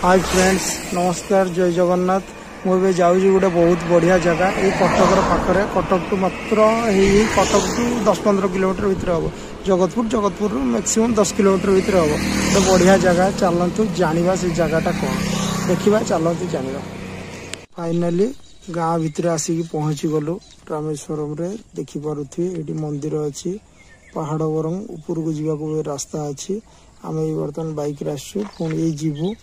Hi friends नमस्कार जय जगन्नाथ मुझे जाऊँ गोटे बहुत बढ़िया जगह ये कटक पाखे कटक टू मात्र कटक टू 10-15 किलोमीटर भितर हम जगतपुर मैक्सिमम 10 किलोमीटर भितर हम गोटे बढ़िया जगह चलतु जाना से जगहटा कौन देखा चलतु जाना फाइनाली गाँ भितर आसिक पहुँची गलु रामेश्वरम रे देखिपे ये मंदिर अच्छी पहाड़ बरम ऊपर को जावाक रास्ता अच्छी आम बर्तमान बाइक आसु पुणी जीवु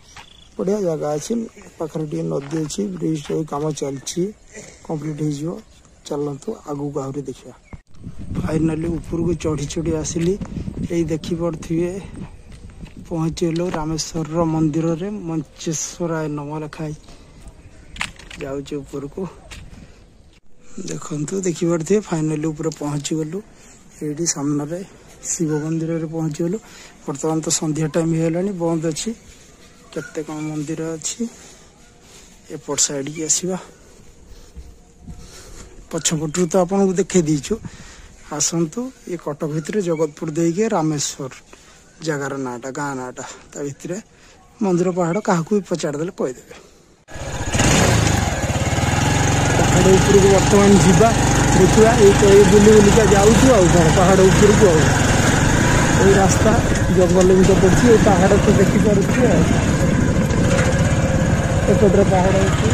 बढ़िया जगह अच्छी पाखे नदी अच्छी ब्रिज काम चलती कंप्लीट हो चलतु आगू को आहरी देखा फाइनाली ऊपर को चढ़ी चढ़ी आसिली यही देखिपे पहुँचलु रामेश्वर मंदिर रे मंचेश्वराय नम लिखाई जाऊँ ऊपर को देखु देखिपे फाइनाली ऊपर पहुँची गलु ये सामने शिव मंदिर रे पहुँची गलु बर्तमान तो संध्या टाइम है बंद अच्छी केते कौन मंदिर अच्छी एपट साइड की आसवा पछपटू तो आपन को देखे दीचु आसतु ये कटक भितर जगतपुर देके रामेश्वर जगार नाटा गाँ नाटा ता भितर मंदिर पहाड़ क्या पचारदे कहीदेवे पहाड़ ऊपर को बर्तमान जीवा देखा ये बुली बुलिका जाऊँ पहाड़ ऊपर को ये रास्ता जंगल भी तो पड़ी पहाड़ तो देखिपे एपटे पहाड़ अच्छी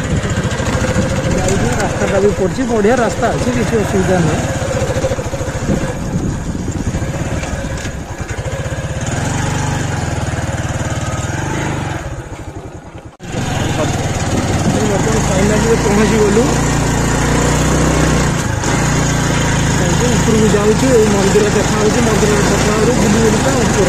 रास्ता भी पड़ी बढ़िया रास्ता अच्छी किसी असुविधा नहीं फाइनाली पहुँची गलु ऊपर को जाऊँ मंदिर देखा मंदिर देखा बुली बुलिका ऊपर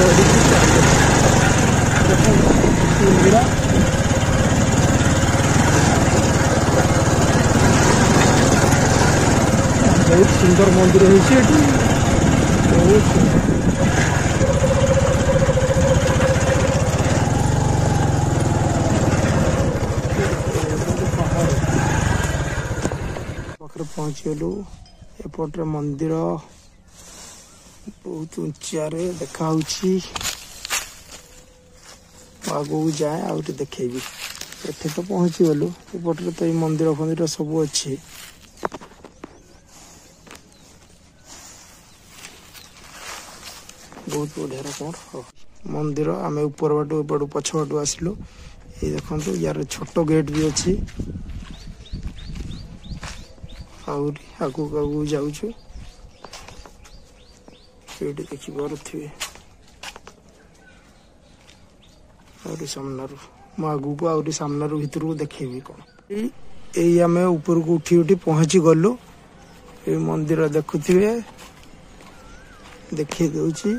बहुत सुंदर मंदिर है बहुत पाखे पहुँचलु एपटे मंदिर बहुत उच्चा देखा आगू जाए आ देखेबी एठे तो पहुँची गलु एपटे तो ये मंदिर फंदिर सब अच्छी बहुत बढ़िया रकम मंदिर आम ऊपर बाटू एपटू पछ बाटू आसलु ये देखो यार छोट गेट भी अच्छी आगू आगू जाऊँ ये देखिपे सामनारू मु आगू को आहरी सामनारू भीतर को देखेबी कौन यही आम ऊपर को उठी उठी पहुँची गलु ये मंदिर देखुवे देखी दूची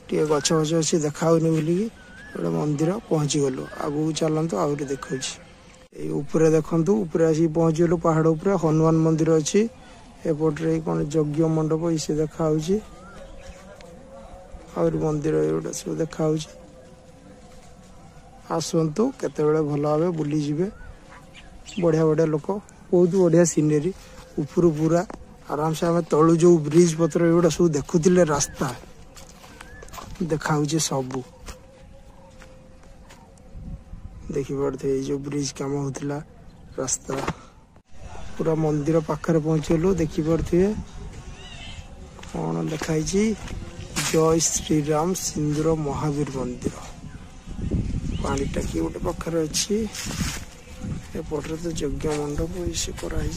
टे गछ गछ अच्छी देखा बोलिकी गोटे मंदिर पहुँची गलु आगू चलतु आहरी देखा ऊपर देखु ऊपर आसिक पहुँची गलु पहाड़ उपर हनुमान मंदिर अच्छी एपटे कौन यज्ञ मंडप ये देखा आहरी मंदिर एगुड़ा सब देखा आसतु केते भल भाव बुलीजे बढ़िया बढ़िया लोक बहुत बढ़िया सीनेरी ऊपर पूरा आराम से आम तलु जो ब्रिज पत्र एगुड़ा सब देखुले रास्ता देखा सबू देखिपे जो ब्रिज काम होता रास्ता पूरा मंदिर पाखे पहुँचलु देखिपे कौन लिखाई जय श्रीराम सिंदूर महावीर मंदिर पानी टाकी गोटे पाखे अच्छी एपटे तो यज्ञ मंडप ये कराई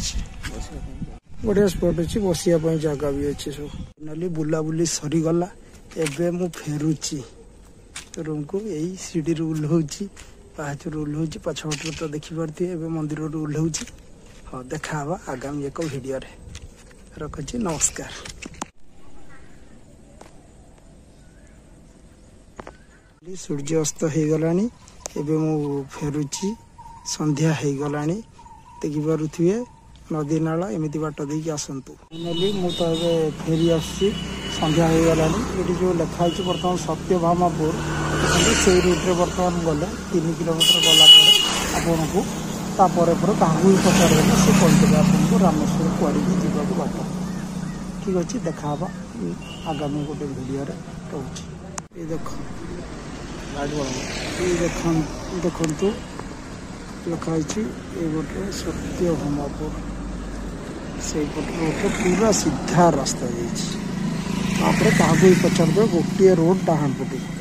बढ़िया स्पॉट अच्छी बसिया जगह भी अच्छी सब फाइनाली बुलाबुली सरीगला एबे मु फेरुची रूम को यही सीढ़ी ओह्लौची पाहाच ओह्लौची पछपटे तो देखिपे एवं मंदिर ओह्लौची हाँ देखा आगामी एक वीडियो रखुची नमस्कार। सूर्य अस्त हो गला एवं मु फेरुची संध्या हो गला देखिपे नदी नाला एमती बाट देकी आसतु फाइनाली मु तो फेरी आसी संध्या हो गला ये जो लिखाई बर्तमान सत्यभामापुर से रूट्रे बर्तमान गले 3 किलोमीटर गला आपन को तापर क्या पचारे से कहते आपको रामेश्वर कुआड़ी जावाक बाट ठीक अच्छे देखा आगामी गोटे वीडियो रोचे ये देख ଦେଖନ୍ତୁ ଲେଖାହେଇଛି ଏଇପଟେ ସତ୍ୟଭାମାପୁର, ସେଇପଟେ ରୋଡ଼ରେ ପୁରା ସିଧା ରାସ୍ତା ଯାଇଛି। ତାପରେ ତାହାକୁ ବି ପଚାରିଦେବେ ଗୋଟିଏ ରୋଡ଼ ଡାହାଣ ପଟକୁ।